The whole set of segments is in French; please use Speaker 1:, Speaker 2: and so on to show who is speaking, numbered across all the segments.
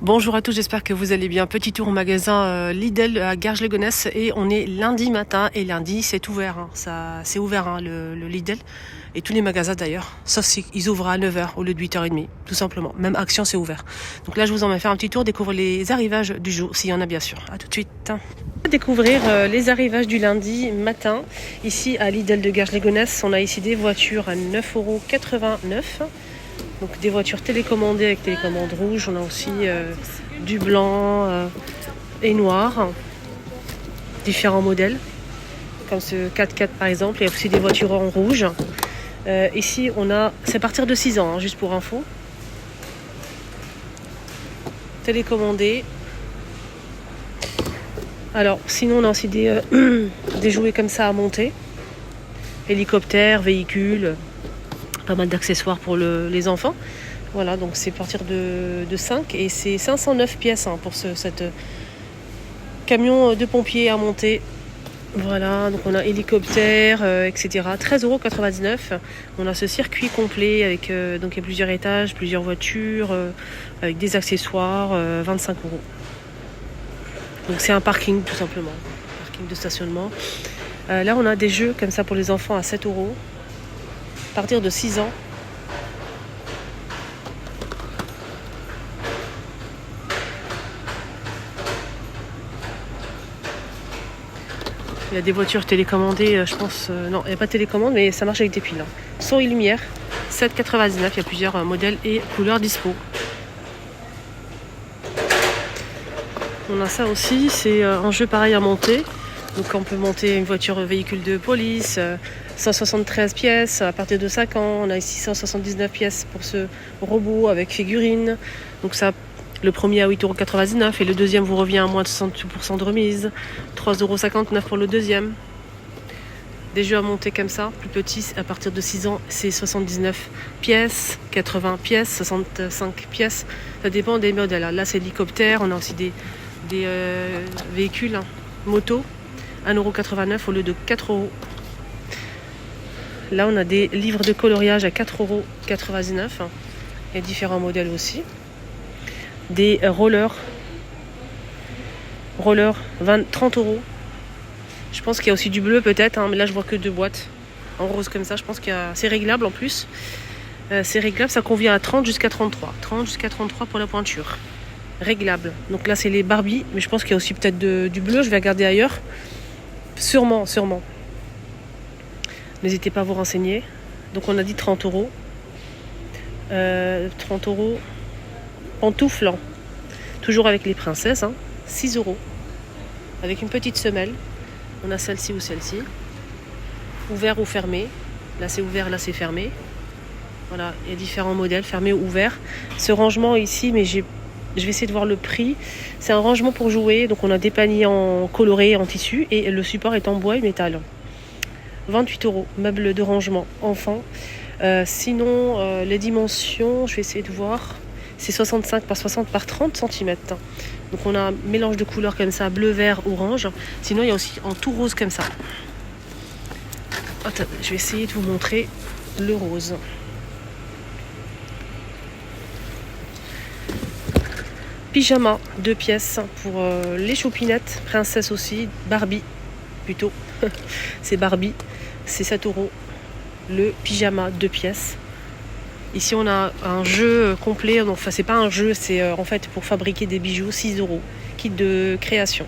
Speaker 1: Bonjour à tous, j'espère que vous allez bien. Petit tour au magasin Lidl à Garges-les-Gonesse et on est lundi matin et lundi c'est ouvert. C'est ouvert le Lidl et tous les magasins d'ailleurs. Sauf si ils ouvrent à 9h au lieu de 8h30, tout simplement. Même Action c'est ouvert. Donc là je vous emmène faire un petit tour, découvrir les arrivages du jour, s'il y en a bien sûr. À tout de suite. On va découvrir les arrivages du lundi matin. Ici à Lidl de Garges-les-Gonesse, on a ici des voitures à 9,89 €. Donc des voitures télécommandées avec télécommande rouge. On a aussi du blanc et noir. Différents modèles. Comme ce 4x4 par exemple. Il y a aussi des voitures en rouge. Ici c'est à partir de 6 ans, juste pour info. Télécommandé. Alors sinon on a aussi des jouets comme ça à monter. Hélicoptères, véhicules. Pas mal d'accessoires pour les enfants. Voilà, donc c'est à partir de 5 et c'est 509 pièces pour cette camion de pompiers à monter. Voilà, donc on a hélicoptère, etc. 13,99 €. On a ce circuit complet avec donc il y a plusieurs étages, plusieurs voitures, avec des accessoires, 25 €. Donc c'est un parking tout simplement, parking de stationnement. Là on a des jeux comme ça pour les enfants à 7 €. À partir de 6 ans. Il y a des voitures télécommandées, je pense. Non, il n'y a pas de télécommande, mais ça marche avec des piles. Son et lumière, 7,99 €. Il y a plusieurs modèles et couleurs dispo. On a ça aussi, c'est un jeu pareil à monter. Donc on peut monter une voiture véhicule de police, 173 pièces à partir de 5 ans. On a ici 179 pièces pour ce robot avec figurine. Donc ça, le premier à 8,99 € et le deuxième vous revient à moins de 60% de remise. 3,59 € pour le deuxième. Des jeux à monter comme ça, plus petits, à partir de 6 ans, c'est 79 pièces, 80 pièces, 65 pièces. Ça dépend des modèles. Là c'est l'hélicoptère, on a aussi des véhicules, motos. 1,89 € au lieu de 4 €. Là, on a des livres de coloriage à 4,99 €. Il y a différents modèles aussi. Des rollers. 30 €. Je pense qu'il y a aussi du bleu peut-être, mais là je vois que 2 boîtes. En rose comme ça, je pense c'est réglable en plus. C'est réglable, ça convient à 30 jusqu'à 33. 30 jusqu'à 33 pour la pointure. Réglable. Donc là c'est les Barbie, mais je pense qu'il y a aussi peut-être du bleu, je vais regarder ailleurs. Sûrement. N'hésitez pas à vous renseigner. Donc on a dit 30 €. 30 €. Pantoufles. Toujours avec les princesses. 6 €. Avec une petite semelle. On a celle-ci ou celle-ci. Ouvert ou fermé. Là c'est ouvert, là c'est fermé. Voilà, il y a différents modèles, fermé ou ouvert. Ce rangement ici, mais je vais essayer de voir le prix. C'est un rangement pour jouer. Donc on a des paniers en coloré, en tissu. Et le support est en bois et métal. 28 €. Meuble de rangement enfant. Sinon, les dimensions, je vais essayer de voir. C'est 65 par 60 par 30 cm. Donc on a un mélange de couleurs comme ça, bleu, vert, orange. Sinon il y a aussi en tout rose comme ça. Attends, je vais essayer de vous montrer le rose. Pyjama, 2 pièces pour les choupinettes. Princesse aussi, Barbie plutôt. C'est Barbie, c'est 7 €. Le pyjama, 2 pièces. Ici on a un jeu complet, enfin c'est pas un jeu, c'est en fait pour fabriquer des bijoux, 6 €. Kit de création.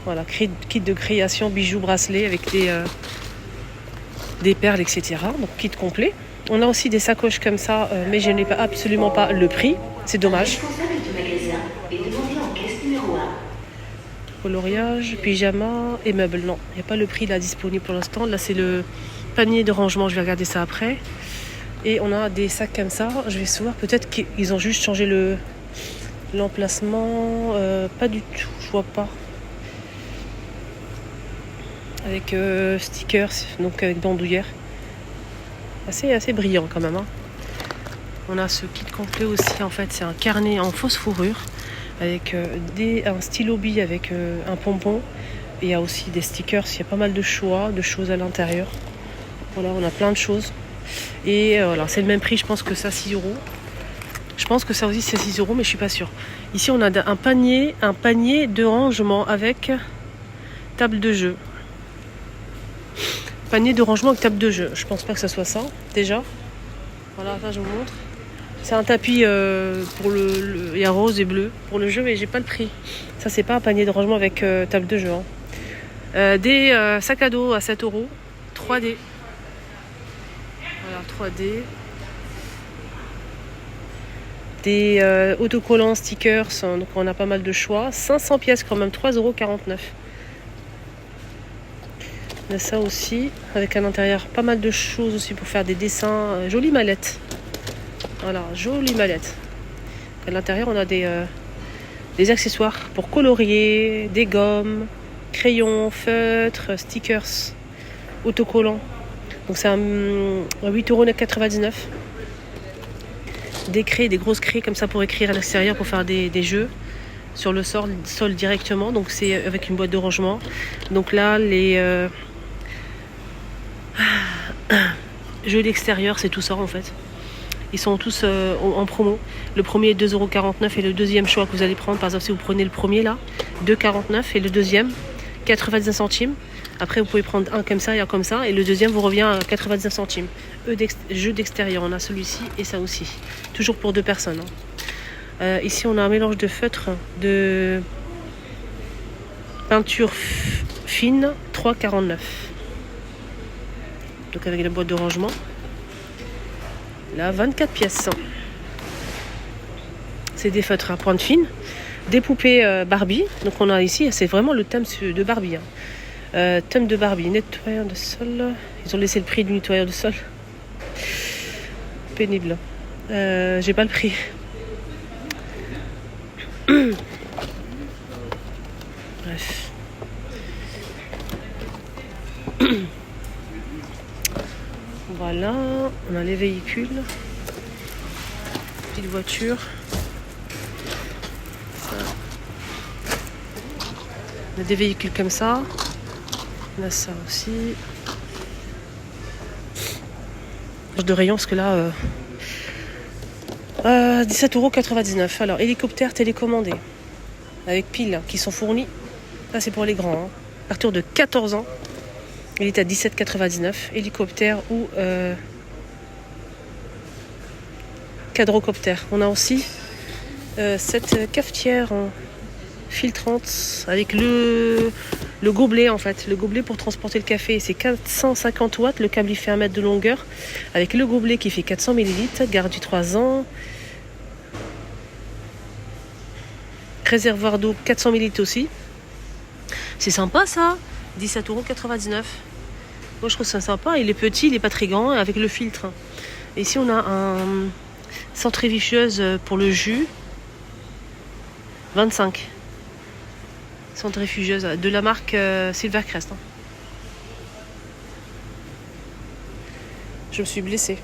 Speaker 1: Voilà, kit de création, bijoux, bracelets avec des perles, etc. Donc kit complet. On a aussi des sacoches comme ça, mais je n'ai absolument pas le prix. C'est dommage. Coloriage, pyjama et meubles. Non, il n'y a pas le prix là disponible pour l'instant. Là c'est le panier de rangement, je vais regarder ça après. Et on a des sacs comme ça, je vais voir, peut-être qu'ils ont juste changé l'emplacement. Pas du tout, je vois pas. Avec stickers, donc avec bandoulière. Assez brillant quand même. On a ce kit complet aussi, en fait c'est un carnet en fausse fourrure avec un stylo bille avec un pompon. Et il y a aussi des stickers, il y a pas mal de choix, de choses à l'intérieur. Voilà, on a plein de choses. Et voilà, c'est le même prix, je pense que ça, 6 €. Je pense que ça aussi c'est 6 euros, mais je suis pas sûre. Ici on a un panier de rangement avec table de jeu. Panier de rangement avec table de jeu. Je pense pas que ça soit ça déjà. Voilà, là je vous montre. C'est un tapis pour il y a rose et bleu pour le jeu, mais j'ai pas le prix. Ça c'est pas un panier de rangement avec table de jeu. Hein. Des sacs à dos à 7 euros. 3D. Voilà, 3D. Des autocollants, stickers, donc on a pas mal de choix. 500 pièces quand même, 3,49 €. On a ça aussi, avec à l'intérieur pas mal de choses aussi pour faire des dessins. Jolie mallette. Voilà, jolie mallette. À l'intérieur, on a des accessoires pour colorier, des gommes, crayons, feutres, stickers, autocollants. Donc c'est à 8,99 €. Des craies, des grosses craies comme ça pour écrire à l'extérieur, pour faire des jeux sur le sol directement. Donc c'est avec une boîte de rangement. Donc là, les jeux d'extérieur, c'est tout ça en fait. Ils sont tous en promo. Le premier est 2,49 € et le deuxième choix que vous allez prendre, par exemple si vous prenez le premier là, 2,49 € et le deuxième 99 centimes. Après vous pouvez prendre un comme ça et un comme ça, et le deuxième vous revient à 99 centimes. Jeux d'extérieur, on a celui-ci et ça aussi. Toujours pour 2 personnes. Hein. Ici on a un mélange de feutre, de peinture fine, 3,49 €. Donc avec la boîte de rangement. Là, 24 pièces. C'est des feutres à pointe fine. Des poupées Barbie. Donc on a ici, c'est vraiment le thème de Barbie. Hein. Thème de Barbie, nettoyeur de sol. Ils ont laissé le prix du nettoyeur de sol. Pénible. J'ai pas le prix. Bref. Voilà, on a les véhicules. Petite voiture. Ça. On a des véhicules comme ça. On a ça aussi. De rayon, parce que là, 17,99 €. Alors, hélicoptère télécommandé avec piles qui sont fournis. Ça, c'est pour les grands. Hein. À partir de 14 ans, il est à 17,99 €. Hélicoptère ou quadrocoptère. On a aussi cette cafetière filtrante avec le gobelet en fait. Le gobelet pour transporter le café, c'est 450 watts. Le câble il fait 1 mètre de longueur. Avec le gobelet qui fait 400 ml. Garantie 3 ans. Réservoir d'eau 400 ml aussi. C'est sympa ça. 17,99 €. Moi je trouve ça sympa. Il est petit, il est pas très grand, avec le filtre. Et ici on a un centrifugeuse pour le jus. 25. Centrifugeuse de la marque Silvercrest. Hein. Je me suis blessée.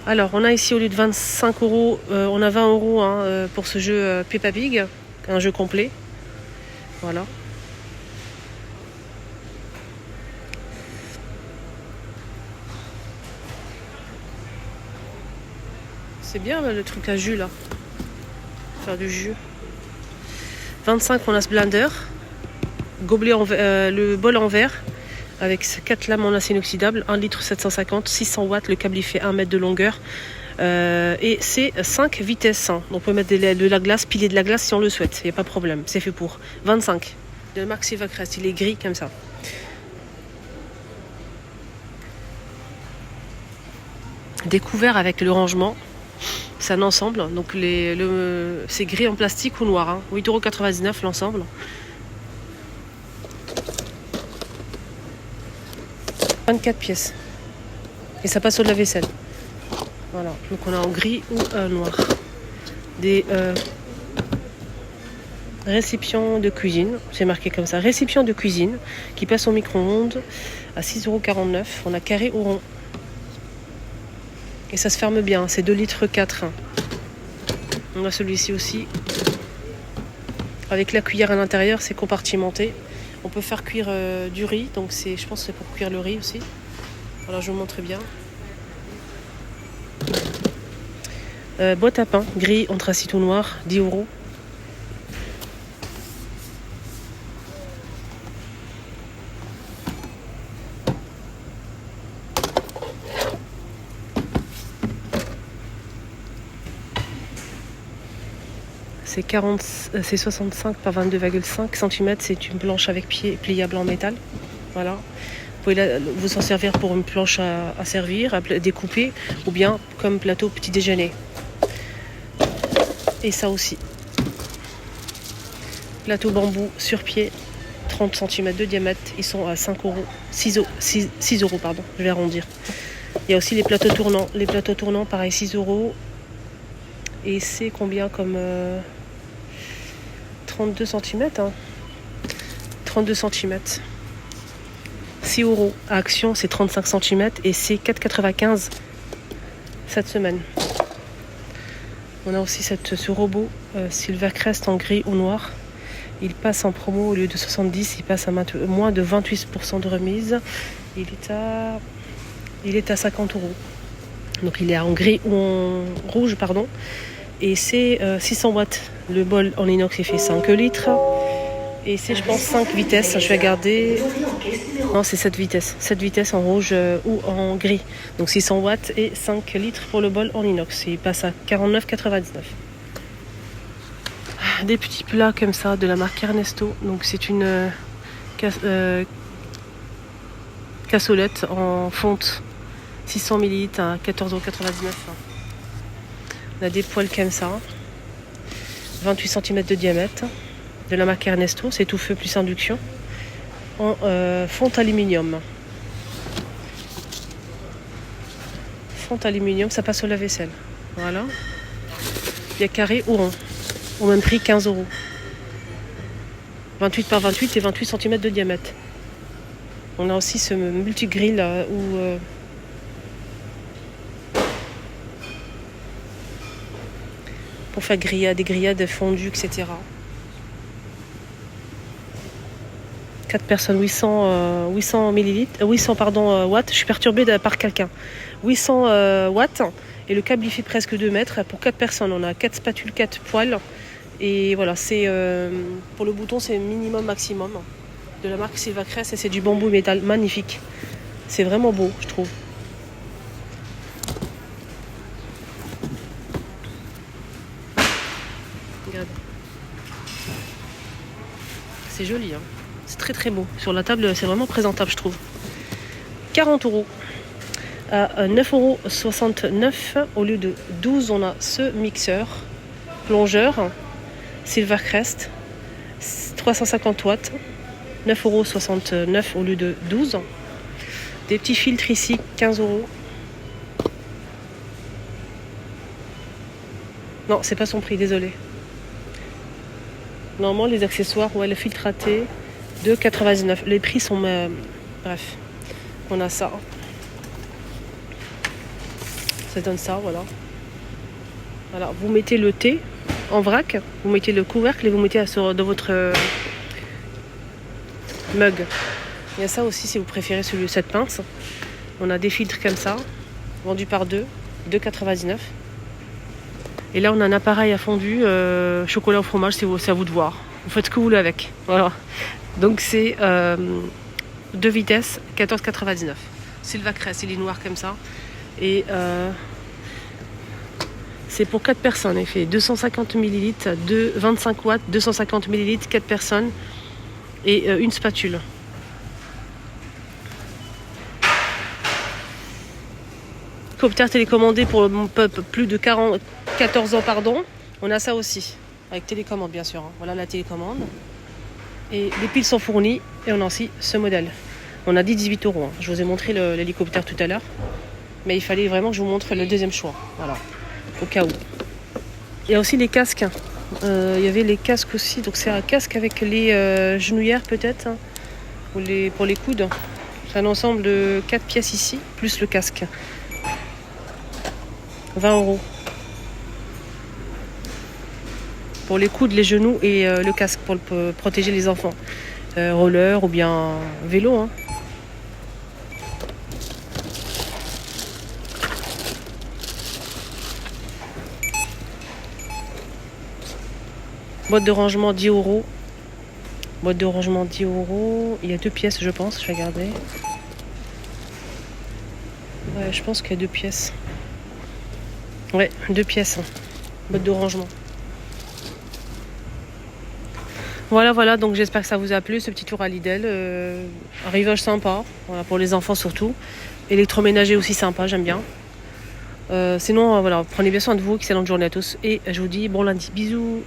Speaker 1: Alors on a ici au lieu de 25 €, on a 20 € hein, pour ce jeu Peppa Pig, un jeu complet. Voilà. C'est bien le truc à jus là. Faire du jus. 25, on a ce blender. Gobelet le bol en verre. Avec 4 lames en acier inoxydable. 1 litre 750, 600 watts. Le câble il fait 1 mètre de longueur. Et c'est 5 vitesses. Hein. Donc on peut mettre de la glace, piler de la glace si on le souhaite. Il n'y a pas de problème. C'est fait pour. 25. De la marque Silvercrest. Il est gris comme ça. Découvert avec le rangement. C'est un ensemble, donc c'est gris en plastique ou noir. Hein. 8,99 € l'ensemble. 24 pièces. Et ça passe au lave-vaisselle. Voilà, donc on a en gris ou noir. Des récipients de cuisine, c'est marqué comme ça. Récipients de cuisine qui passent au micro-ondes à 6,49 €. On a carré ou rond. Et ça se ferme bien, c'est 2,4 litres. On a celui-ci aussi. Avec la cuillère à l'intérieur, c'est compartimenté. On peut faire cuire du riz, donc je pense que c'est pour cuire le riz aussi. Voilà, je vous montre bien. Boîte à pain, gris, anthracite ou noir, 10 euros. C'est 65 par 22,5 cm. C'est une planche avec pied pliable en métal. Voilà. Vous pouvez vous en servir pour une planche à servir, à découper, ou bien comme plateau petit déjeuner. Et ça aussi. Plateau bambou sur pied, 30 cm de diamètre. Ils sont à 5 euros. 6 euros, pardon. Je vais arrondir. Il y a aussi les plateaux tournants. Les plateaux tournants, pareil, 6 euros. Et c'est combien comme 32 cm. 32 cm. 6 euros. À Action, c'est 35 cm et c'est 4,95 cette semaine. On a aussi ce robot Silvercrest en gris ou noir. Il passe en promo au lieu de 70, il passe à moins de 28% de remise. Il est à 50 euros. Donc il est en gris ou en rouge, pardon. Et c'est 600 watts. Le bol en inox, il fait 5 litres. Et c'est, je pense, 5 vitesses. Je vais regarder. Non, c'est 7 vitesses. 7 vitesses en rouge ou en gris. Donc 600 watts et 5 litres pour le bol en inox. Il passe à 49,99. Des petits plats comme ça de la marque Ernesto. Donc c'est une cassolette en fonte 600 ml à 14,99 €. On a des poêles comme ça. 28 cm de diamètre. De la marque Ernesto. C'est tout feu plus induction. En fonte aluminium. Fonte aluminium, ça passe au lave-vaisselle. Voilà. Il y a carré ou rond. Au même prix, 15 euros. 28 par 28 et 28 cm de diamètre. On a aussi ce multi-grill où pour faire des grillades fondues, etc. 4 personnes, 800 millilitres, 800 watts. Je suis perturbée par quelqu'un. 800 watts et le câble il fait presque 2 mètres. Pour 4 personnes, on a 4 spatules, 4 poêles. Et voilà, c'est pour le bouton, c'est minimum maximum de la marque Silvercrest et c'est du bambou métal magnifique. C'est vraiment beau, je trouve. Regarde. C'est joli, hein. C'est très très beau. Sur la table, c'est vraiment présentable, je trouve. 40 euros. À 9,69 € au lieu de 12, on a ce mixeur plongeur Silvercrest 350 watts. 9,69 € au lieu de 12. Des petits filtres ici, 15 euros. Non, c'est pas son prix, désolé. Normalement, les accessoires, ouais, le filtre AT, 2,99 €. Les prix sont... bref, on a ça. Ça donne ça, voilà. Voilà, vous mettez le thé en vrac, vous mettez le couvercle et vous mettez dans votre mug. Il y a ça aussi si vous préférez cette pince. On a des filtres comme ça, vendus par 2,99 €. Et là, on a un appareil à fondu, chocolat au fromage, c'est à vous de voir. Vous faites ce que vous voulez avec. Voilà. Donc, c'est 2 vitesses, 14,99 €. Silvercrest, il est noir comme ça. Et c'est pour 4 personnes. Il fait 250 ml, 25 watts, 250 ml, 4 personnes. Et une spatule. Hélicoptère télécommandé pour plus de 14 ans, pardon. On a ça aussi, avec télécommande bien sûr. Voilà la télécommande. Et les piles sont fournies et on a aussi ce modèle. On a dit 18 €. Je vous ai montré l'hélicoptère tout à l'heure. Mais il fallait vraiment que je vous montre le deuxième choix. Voilà, au cas où. Il y a aussi les casques. Il y avait les casques aussi. Donc c'est un casque avec les genouillères peut-être. Hein, ou pour les coudes. C'est un ensemble de 4 pièces ici, plus le casque. 20 €. Pour les coudes, les genoux et le casque pour protéger les enfants. Roller ou bien vélo. Hein. Boîte de rangement 10 euros. Boîte de rangement 10 euros. Il y a 2 pièces, je pense. Je vais regarder. Ouais, je pense qu'il y a 2 pièces. Ouais, 2 pièces. Boîte de rangement. Voilà, donc j'espère que ça vous a plu, ce petit tour à Lidl. Un rivage sympa, voilà, pour les enfants surtout. Électroménager aussi sympa, j'aime bien. Sinon, voilà, prenez bien soin de vous, excellente journée à tous. Et je vous dis bon lundi, bisous.